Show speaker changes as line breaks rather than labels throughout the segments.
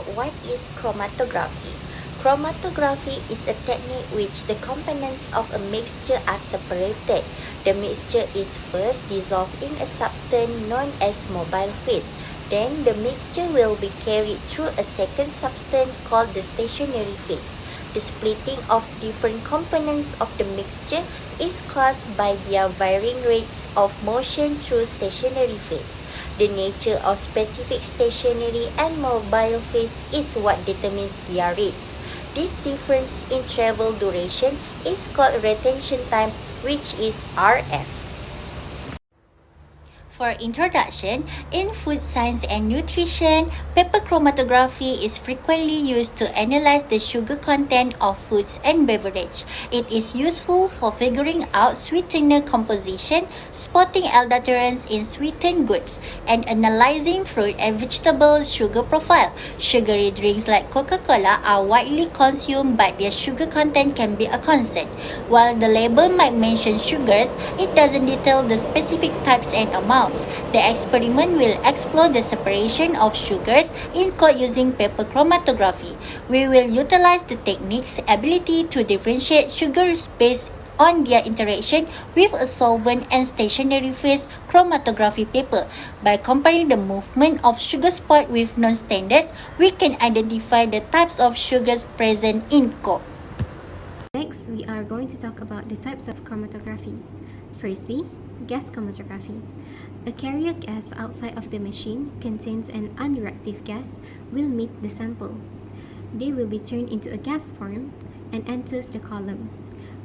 about what is chromatography. Chromatography is a technique which the components of a mixture are separated. The mixture is first dissolved in a substance known as mobile phase. Then the mixture will be carried through a second substance called the stationary phase. The splitting of different components of the mixture is caused by their varying rates of motion through stationary phase. The nature of specific stationary and mobile phase is what determines their rates. This difference in travel duration is called retention time, which is RF. For introduction, in food science and nutrition, paper chromatography is frequently used to analyze the sugar content of foods and beverage. It is useful for figuring out sweetener composition, spotting aldosterons in sweetened goods, and analyzing fruit and vegetable sugar profile. Sugary drinks like Coca-Cola are widely consumed, but their sugar content can be a concern. While the label might mention sugars, it doesn't detail the specific types and amounts. The experiment will explore the separation of sugars in code using paper chromatography. We will utilize the technique's ability to differentiate sugars based on their interaction with a solvent and stationary phase chromatography paper. By comparing the movement of sugar spot with non-standards, we can identify the types of sugars present in code.
Next, we are going to talk about the types of chromatography. Firstly, gas chromatography. A carrier gas outside of the machine contains an unreactive gas will meet the sample. They will be turned into a gas form and enters the column.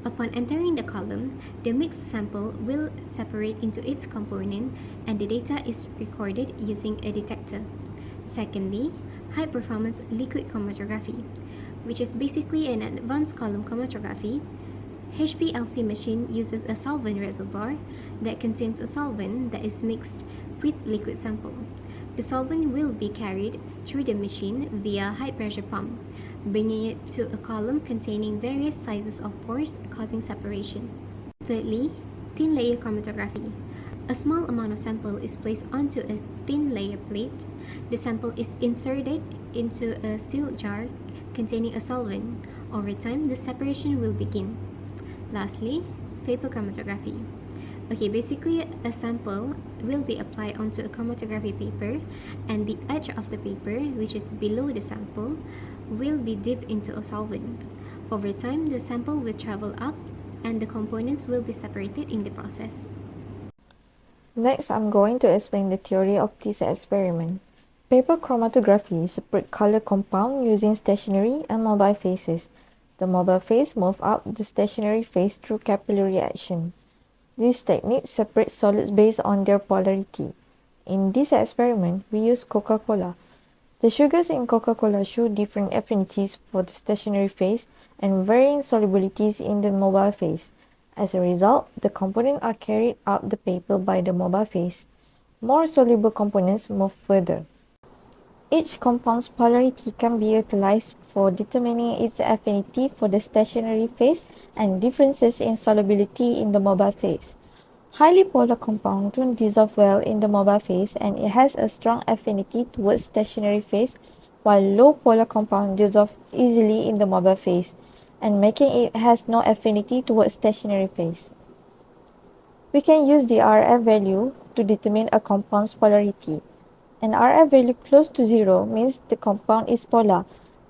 Upon entering the column, the mixed sample will separate into its component and the data is recorded using a detector. Secondly, high-performance liquid chromatography, which is basically an advanced column chromatography. HPLC machine uses a solvent reservoir that contains a solvent that is mixed with liquid sample. The solvent will be carried through the machine via high pressure pump, bringing it to a column containing various sizes of pores causing separation. Thirdly, thin layer chromatography. A small amount of sample is placed onto a thin layer plate. The sample is inserted into a sealed jar containing a solvent. Over time, the separation will begin. Lastly, paper chromatography. Basically a sample will be applied onto a chromatography paper and the edge of the paper, which is below the sample, will be dipped into a solvent. Over time, the sample will travel up and the components will be separated in the process.
Next, I'm going to explain the theory of this experiment. Paper chromatography separates color compound using stationary and mobile phases. The mobile phase moves up the stationary phase through capillary action. This technique separates solids based on their polarity. In this experiment, we use Coca-Cola. The sugars in Coca-Cola show different affinities for the stationary phase and varying solubilities in the mobile phase. As a result, the components are carried up the paper by the mobile phase. More soluble components move further. Each compound's polarity can be utilized for determining its affinity for the stationary phase and differences in solubility in the mobile phase. Highly polar compound don't dissolve well in the mobile phase and it has a strong affinity towards stationary phase, while low polar compound dissolve easily in the mobile phase and making it has no affinity towards stationary phase. We can use the RF value to determine a compound's polarity. An RF value close to 0 means the compound is polar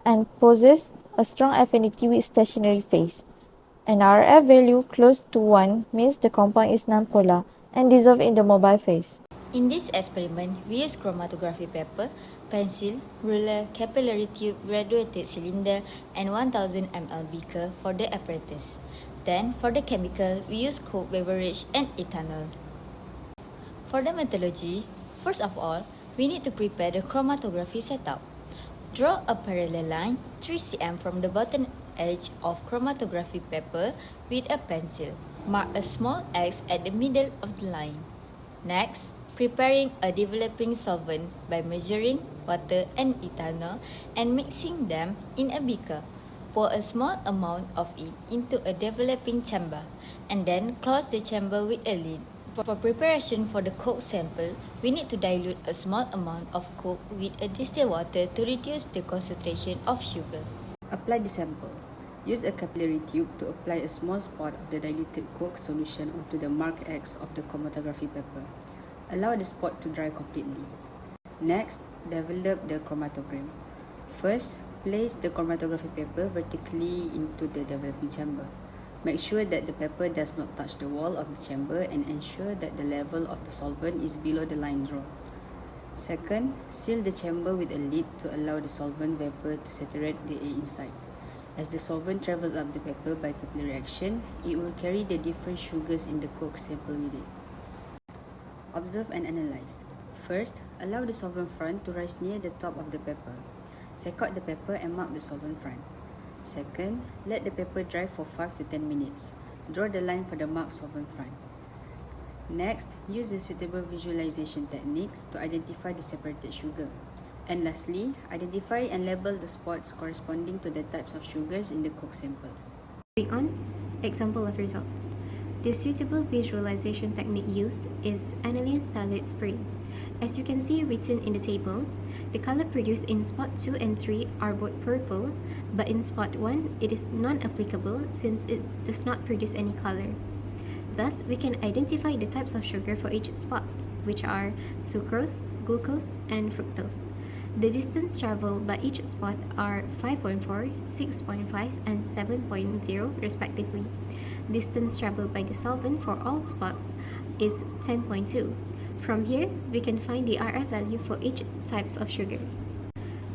and possesses a strong affinity with stationary phase. An RF value close to 1 means the compound is nonpolar and dissolves in the mobile phase.
In this experiment, we use chromatography paper, pencil, ruler, capillary tube, graduated cylinder, and 1000 ml beaker for the apparatus. Then, for the chemical, we use Coke beverage and ethanol. For the methodology, first of all, we need to prepare the chromatography setup. Draw a parallel line 3 cm from the bottom edge of chromatography paper with a pencil. Mark a small X at the middle of the line. Next, preparing a developing solvent by measuring water and ethanol and mixing them in a beaker. Pour a small amount of it into a developing chamber and then close the chamber with a lid. For preparation for the coke sample, we need to dilute a small amount of coke with a distilled water to reduce the concentration of sugar.
Apply the sample. Use a capillary tube to apply a small spot of the diluted coke solution onto the mark X of the chromatography paper. Allow the spot to dry completely. Next, develop the chromatogram. First, place the chromatography paper vertically into the developing chamber. Make sure that the paper does not touch the wall of the chamber and ensure that the level of the solvent is below the line drawn. Second, seal the chamber with a lid to allow the solvent vapor to saturate the air inside. As the solvent travels up the paper by capillary action, it will carry the different sugars in the coke sample with it. Observe and analyze. First, allow the solvent front to rise near the top of the paper. Take out the paper and mark the solvent front. Second, let the paper dry for 5 to 10 minutes. Draw the line for the marked solvent front. Next, use the suitable visualization techniques to identify the separated sugar. And lastly, identify and label the spots corresponding to the types of sugars in the coke sample.
Moving on, example of results. The suitable visualization technique used is aniline phthalate spray. As you can see written in the table, the color produced in spot 2 and 3 are both purple, but in spot 1 it is non-applicable since it does not produce any color. Thus, we can identify the types of sugar for each spot, which are sucrose, glucose, and fructose. The distance traveled by each spot are 5.4, 6.5, and 7.0 respectively. Distance traveled by the solvent for all spots is 10.2. From here, we can find the RF value for each types of sugar.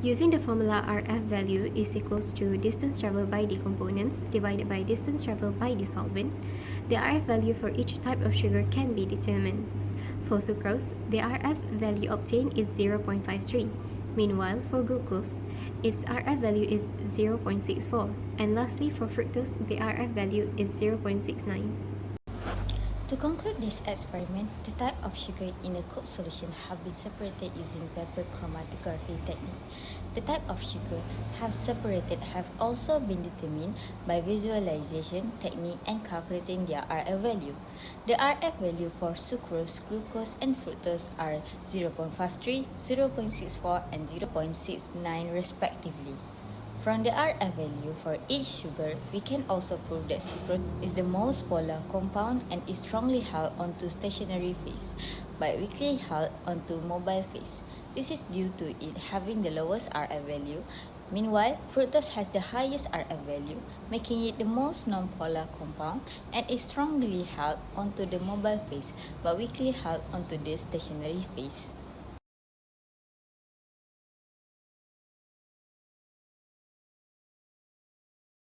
Using the formula RF value is equals to distance traveled by the components divided by distance traveled by the solvent, the RF value for each type of sugar can be determined. For sucrose, the RF value obtained is 0.53. Meanwhile, for glucose, its RF value is 0.64. And lastly, for fructose, the RF value is 0.69.
To conclude this experiment, the type of sugar in the coke solution have been separated using paper chromatography technique. The type of sugar have also been determined by visualization technique and calculating their RF value. The RF value for sucrose, glucose, and fructose are 0.53, 0.64, and 0.69 respectively. From the RF value for each sugar, we can also prove that sucrose is the most polar compound and is strongly held onto stationary phase, but weakly held onto mobile phase. This is due to it having the lowest RF value. Meanwhile, fructose has the highest RF value, making it the most non-polar compound and is strongly held onto the mobile phase, but weakly held onto the stationary phase.